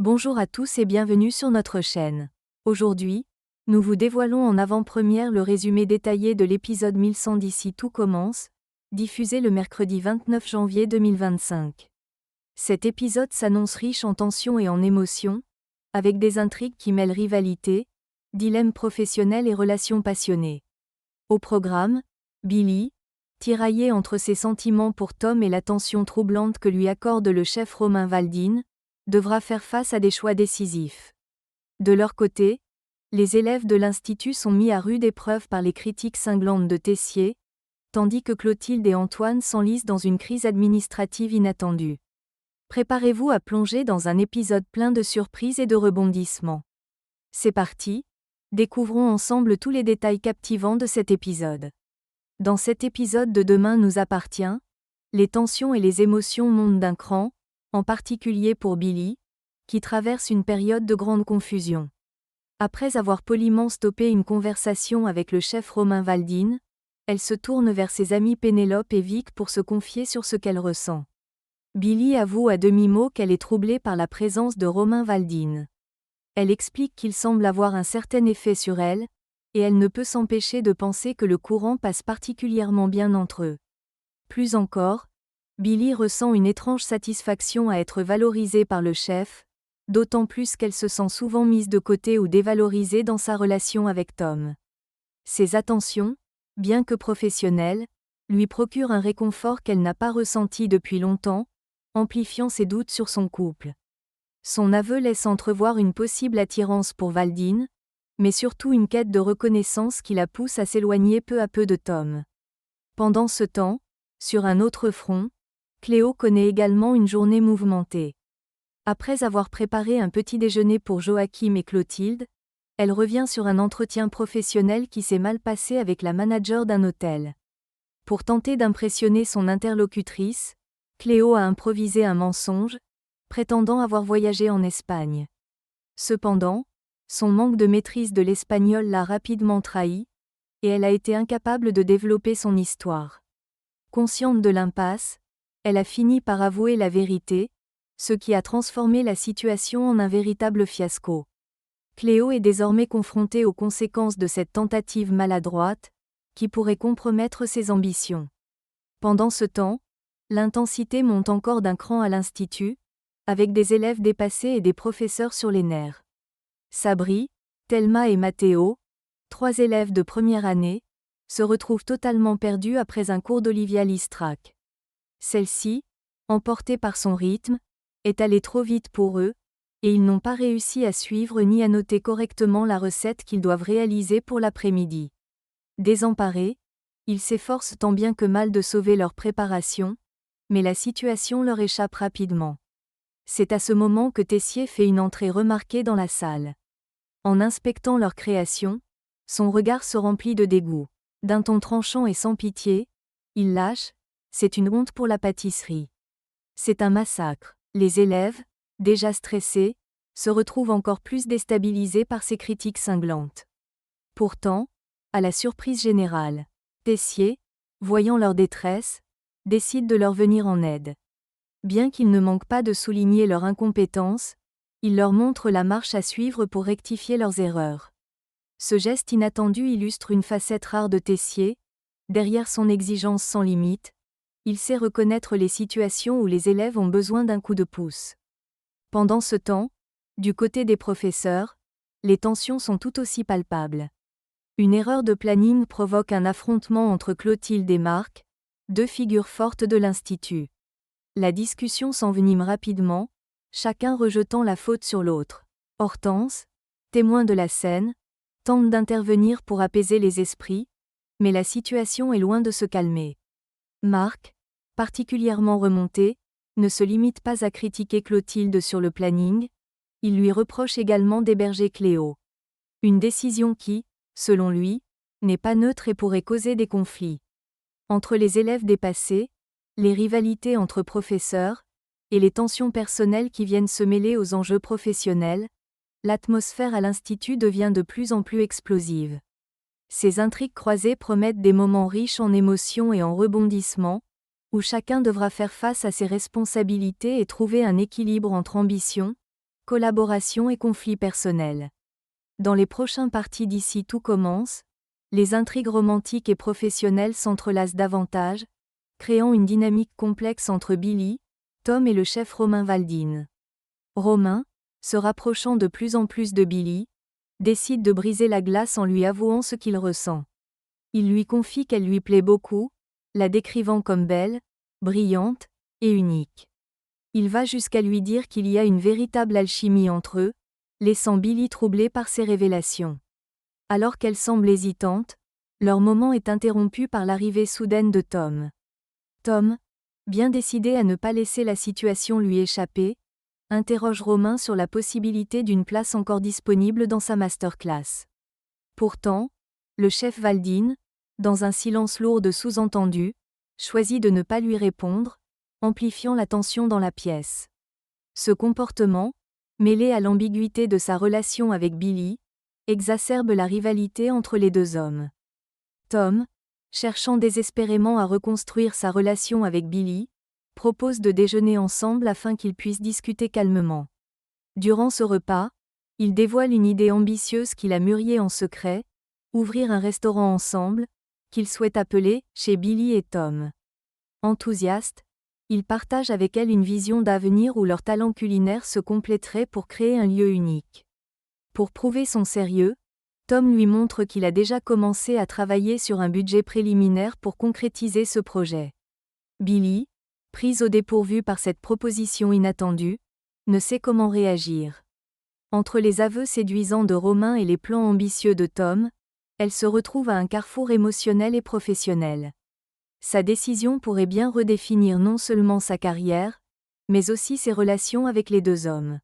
Bonjour à tous et bienvenue sur notre chaîne. Aujourd'hui, nous vous dévoilons en avant-première le résumé détaillé de l'épisode 1100 d'Ici tout commence, diffusé le mercredi 29 janvier 2025. Cet épisode s'annonce riche en tensions et en émotions, avec des intrigues qui mêlent rivalité, dilemmes professionnels et relations passionnées. Au programme, Billy, tiraillé entre ses sentiments pour Tom et l'attention troublante que lui accorde le chef Romain Valdine, devra faire face à des choix décisifs. De leur côté, les élèves de l'Institut sont mis à rude épreuve par les critiques cinglantes de Tessier, tandis que Clotilde et Antoine s'enlisent dans une crise administrative inattendue. Préparez-vous à plonger dans un épisode plein de surprises et de rebondissements. C'est parti, découvrons ensemble tous les détails captivants de cet épisode. Dans cet épisode de Demain nous appartient, les tensions et les émotions montent d'un cran, en particulier pour Billy, qui traverse une période de grande confusion. Après avoir poliment stoppé une conversation avec le chef Romain Valdine, elle se tourne vers ses amies Pénélope et Vic pour se confier sur ce qu'elle ressent. Billy avoue à demi-mot qu'elle est troublée par la présence de Romain Valdine. Elle explique qu'il semble avoir un certain effet sur elle, et elle ne peut s'empêcher de penser que le courant passe particulièrement bien entre eux. Plus encore, Billy ressent une étrange satisfaction à être valorisée par le chef, d'autant plus qu'elle se sent souvent mise de côté ou dévalorisée dans sa relation avec Tom. Ces attentions, bien que professionnelles, lui procurent un réconfort qu'elle n'a pas ressenti depuis longtemps, amplifiant ses doutes sur son couple. Son aveu laisse entrevoir une possible attirance pour Valdine, mais surtout une quête de reconnaissance qui la pousse à s'éloigner peu à peu de Tom. Pendant ce temps, sur un autre front, Cléo connaît également une journée mouvementée. Après avoir préparé un petit déjeuner pour Joachim et Clotilde, elle revient sur un entretien professionnel qui s'est mal passé avec la manager d'un hôtel. Pour tenter d'impressionner son interlocutrice, Cléo a improvisé un mensonge, prétendant avoir voyagé en Espagne. Cependant, son manque de maîtrise de l'espagnol l'a rapidement trahie, et elle a été incapable de développer son histoire. Consciente de l'impasse, elle a fini par avouer la vérité, ce qui a transformé la situation en un véritable fiasco. Cléo est désormais confrontée aux conséquences de cette tentative maladroite, qui pourrait compromettre ses ambitions. Pendant ce temps, l'intensité monte encore d'un cran à l'Institut, avec des élèves dépassés et des professeurs sur les nerfs. Sabri, Thelma et Matteo, 3 élèves de première année, se retrouvent totalement perdus après un cours d'Olivia Listrac. Celle-ci, emportée par son rythme, est allée trop vite pour eux, et ils n'ont pas réussi à suivre ni à noter correctement la recette qu'ils doivent réaliser pour l'après-midi. Désemparés, ils s'efforcent tant bien que mal de sauver leur préparation, mais la situation leur échappe rapidement. C'est à ce moment que Tessier fait une entrée remarquée dans la salle. En inspectant leur création, son regard se remplit de dégoût. D'un ton tranchant et sans pitié, il lâche « C'est une honte pour la pâtisserie. C'est un massacre ». Les élèves, déjà stressés, se retrouvent encore plus déstabilisés par ces critiques cinglantes. Pourtant, à la surprise générale, Tessier, voyant leur détresse, décide de leur venir en aide. Bien qu'il ne manque pas de souligner leur incompétence, il leur montre la marche à suivre pour rectifier leurs erreurs. Ce geste inattendu illustre une facette rare de Tessier. Derrière son exigence sans limite, il sait reconnaître les situations où les élèves ont besoin d'un coup de pouce. Pendant ce temps, du côté des professeurs, les tensions sont tout aussi palpables. Une erreur de planning provoque un affrontement entre Clotilde et Marc, 2 figures fortes de l'Institut. La discussion s'envenime rapidement, chacun rejetant la faute sur l'autre. Hortense, témoin de la scène, tente d'intervenir pour apaiser les esprits, mais la situation est loin de se calmer. Marc, particulièrement remonté, ne se limite pas à critiquer Clotilde sur le planning, il lui reproche également d'héberger Cléo. Une décision qui, selon lui, n'est pas neutre et pourrait causer des conflits. Entre les élèves dépassés, les rivalités entre professeurs, et les tensions personnelles qui viennent se mêler aux enjeux professionnels, l'atmosphère à l'Institut devient de plus en plus explosive. Ces intrigues croisées promettent des moments riches en émotions et en rebondissements, où chacun devra faire face à ses responsabilités et trouver un équilibre entre ambition, collaboration et conflits personnels. Dans les prochains parties d'ici tout commence, les intrigues romantiques et professionnelles s'entrelacent davantage, créant une dynamique complexe entre Billy, Tom et le chef Romain Valdine. Romain, se rapprochant de plus en plus de Billy, décide de briser la glace en lui avouant ce qu'il ressent. Il lui confie qu'elle lui plaît beaucoup, la décrivant comme belle, brillante et unique. Il va jusqu'à lui dire qu'il y a une véritable alchimie entre eux, laissant Billy troublée par ses révélations. Alors qu'elle semble hésitante, leur moment est interrompu par l'arrivée soudaine de Tom. Tom, bien décidé à ne pas laisser la situation lui échapper, interroge Romain sur la possibilité d'une place encore disponible dans sa masterclass. Pourtant, le chef Valdine, dans un silence lourd de sous-entendus, choisit de ne pas lui répondre, amplifiant la tension dans la pièce. Ce comportement, mêlé à l'ambiguïté de sa relation avec Billy, exacerbe la rivalité entre les deux hommes. Tom, cherchant désespérément à reconstruire sa relation avec Billy, propose de déjeuner ensemble afin qu'ils puissent discuter calmement. Durant ce repas, il dévoile une idée ambitieuse qu'il a mûrie en secret, ouvrir un restaurant ensemble, qu'il souhaite appeler « Chez Billy et Tom ». Enthousiaste, il partage avec elle une vision d'avenir où leurs talents culinaires se compléteraient pour créer un lieu unique. Pour prouver son sérieux, Tom lui montre qu'il a déjà commencé à travailler sur un budget préliminaire pour concrétiser ce projet. Billy, prise au dépourvu par cette proposition inattendue, ne sait comment réagir. Entre les aveux séduisants de Romain et les plans ambitieux de Tom, elle se retrouve à un carrefour émotionnel et professionnel. Sa décision pourrait bien redéfinir non seulement sa carrière, mais aussi ses relations avec les deux hommes.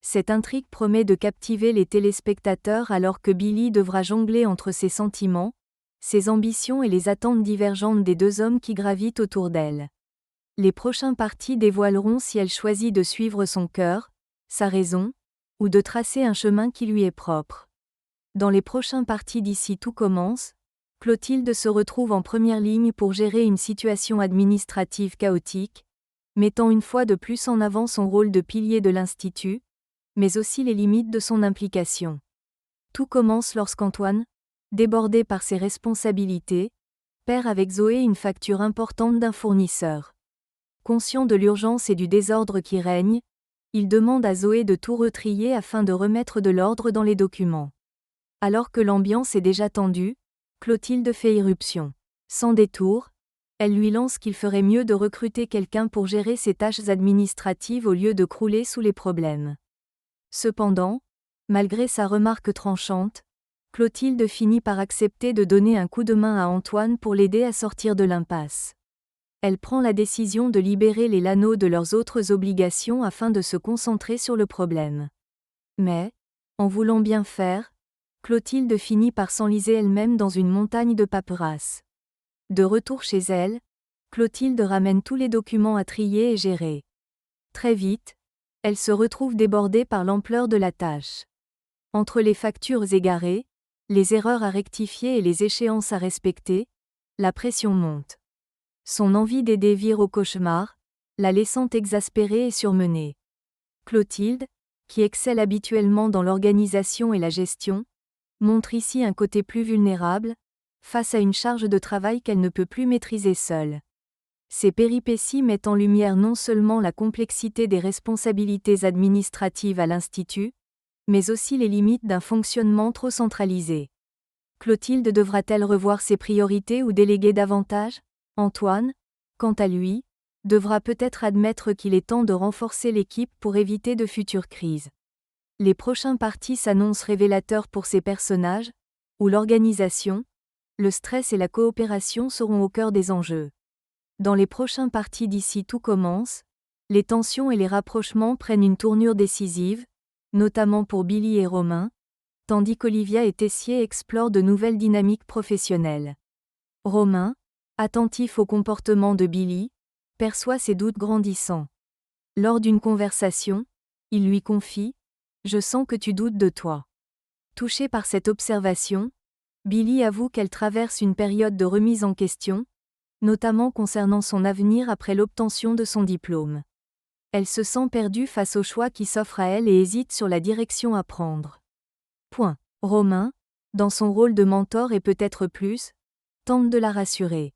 Cette intrigue promet de captiver les téléspectateurs alors que Billy devra jongler entre ses sentiments, ses ambitions et les attentes divergentes des deux hommes qui gravitent autour d'elle. Les prochains parties dévoileront si elle choisit de suivre son cœur, sa raison, ou de tracer un chemin qui lui est propre. Dans les prochains parties d'ici tout commence, Clotilde se retrouve en première ligne pour gérer une situation administrative chaotique, mettant une fois de plus en avant son rôle de pilier de l'Institut, mais aussi les limites de son implication. Tout commence lorsqu'Antoine, débordé par ses responsabilités, perd avec Zoé une facture importante d'un fournisseur. Conscient de l'urgence et du désordre qui règne, il demande à Zoé de tout retrier afin de remettre de l'ordre dans les documents. Alors que l'ambiance est déjà tendue, Clotilde fait irruption. Sans détour, elle lui lance qu'il ferait mieux de recruter quelqu'un pour gérer ses tâches administratives au lieu de crouler sous les problèmes. Cependant, malgré sa remarque tranchante, Clotilde finit par accepter de donner un coup de main à Antoine pour l'aider à sortir de l'impasse. Elle prend la décision de libérer les Lano de leurs autres obligations afin de se concentrer sur le problème. Mais, en voulant bien faire, Clotilde finit par s'enliser elle-même dans une montagne de paperasse. De retour chez elle, Clotilde ramène tous les documents à trier et gérer. Très vite, elle se retrouve débordée par l'ampleur de la tâche. Entre les factures égarées, les erreurs à rectifier et les échéances à respecter, la pression monte. Son envie d'aider vire au cauchemar, la laissant exaspérée et surmenée. Clotilde, qui excelle habituellement dans l'organisation et la gestion, montre ici un côté plus vulnérable, face à une charge de travail qu'elle ne peut plus maîtriser seule. Ces péripéties mettent en lumière non seulement la complexité des responsabilités administratives à l'Institut, mais aussi les limites d'un fonctionnement trop centralisé. Clotilde devra-t-elle revoir ses priorités ou déléguer davantage ? Antoine, quant à lui, devra peut-être admettre qu'il est temps de renforcer l'équipe pour éviter de futures crises. Les prochains parties s'annoncent révélateurs pour ces personnages, où l'organisation, le stress et la coopération seront au cœur des enjeux. Dans les prochains parties d'ici tout commence, les tensions et les rapprochements prennent une tournure décisive, notamment pour Billy et Romain, tandis qu'Olivia et Tessier explorent de nouvelles dynamiques professionnelles. Romain, attentif au comportement de Billy, perçoit ses doutes grandissants. Lors d'une conversation, il lui confie « Je sens que tu doutes de toi ». Touché par cette observation, Billy avoue qu'elle traverse une période de remise en question, notamment concernant son avenir après l'obtention de son diplôme. Elle se sent perdue face au choix qui s'offre à elle et hésite sur la direction à prendre. Romain, dans son rôle de mentor et peut-être plus, tente de la rassurer.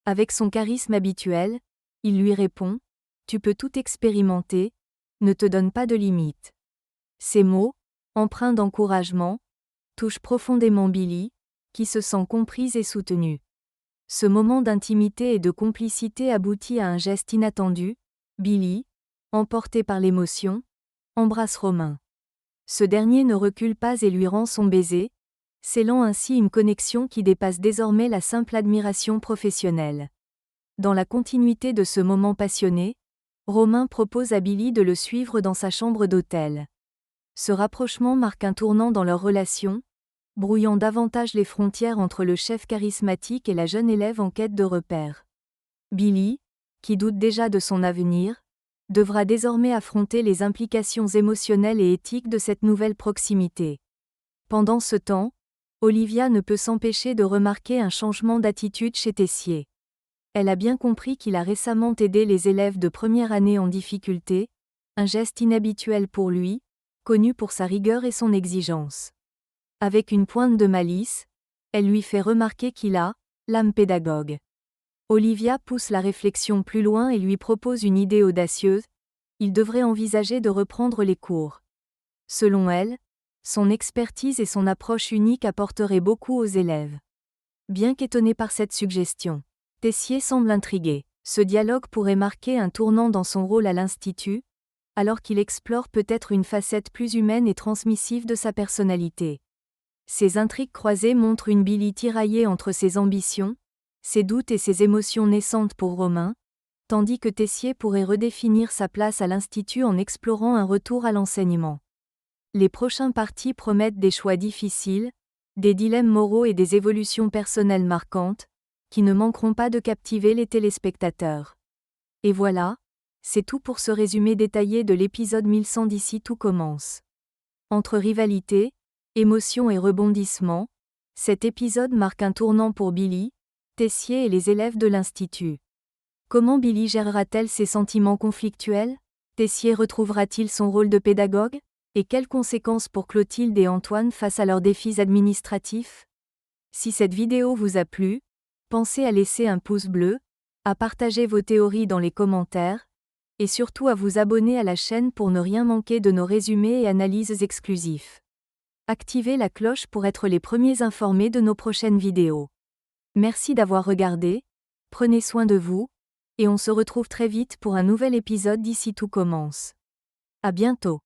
Avec son charisme habituel, il lui répond : « Tu peux tout expérimenter, ne te donne pas de limites. » Ces mots, empreints d'encouragement, touchent profondément Billy, qui se sent comprise et soutenue. Ce moment d'intimité et de complicité aboutit à un geste inattendu. Billy, emporté par l'émotion, embrasse Romain. Ce dernier ne recule pas et lui rend son baiser, scellant ainsi une connexion qui dépasse désormais la simple admiration professionnelle. Dans la continuité de ce moment passionné, Romain propose à Billy de le suivre dans sa chambre d'hôtel. Ce rapprochement marque un tournant dans leur relation, brouillant davantage les frontières entre le chef charismatique et la jeune élève en quête de repères. Billy, qui doute déjà de son avenir, devra désormais affronter les implications émotionnelles et éthiques de cette nouvelle proximité. Pendant ce temps, Olivia ne peut s'empêcher de remarquer un changement d'attitude chez Tessier. Elle a bien compris qu'il a récemment aidé les élèves de première année en difficulté, un geste inhabituel pour lui, connu pour sa rigueur et son exigence. Avec une pointe de malice, elle lui fait remarquer qu'il a l'âme pédagogue. Olivia pousse la réflexion plus loin et lui propose une idée audacieuse : il devrait envisager de reprendre les cours. Selon elle, son expertise et son approche unique apporteraient beaucoup aux élèves. Bien qu'étonné par cette suggestion, Tessier semble intrigué. Ce dialogue pourrait marquer un tournant dans son rôle à l'Institut, alors qu'il explore peut-être une facette plus humaine et transmissive de sa personnalité. Ces intrigues croisées montrent une Billy tiraillée entre ses ambitions, ses doutes et ses émotions naissantes pour Romain, tandis que Tessier pourrait redéfinir sa place à l'Institut en explorant un retour à l'enseignement. Les prochains partis promettent des choix difficiles, des dilemmes moraux et des évolutions personnelles marquantes, qui ne manqueront pas de captiver les téléspectateurs. Et voilà, c'est tout pour ce résumé détaillé de l'épisode 1100 d'Ici tout commence. Entre rivalité, émotion et rebondissement, cet épisode marque un tournant pour Billy, Tessier et les élèves de l'Institut. Comment Billy gérera-t-elle ses sentiments conflictuels ? Tessier retrouvera-t-il son rôle de pédagogue ? Et quelles conséquences pour Clotilde et Antoine face à leurs défis administratifs ? Si cette vidéo vous a plu, pensez à laisser un pouce bleu, à partager vos théories dans les commentaires, et surtout à vous abonner à la chaîne pour ne rien manquer de nos résumés et analyses exclusifs. Activez la cloche pour être les premiers informés de nos prochaines vidéos. Merci d'avoir regardé, prenez soin de vous, et on se retrouve très vite pour un nouvel épisode d'Ici tout commence. À bientôt.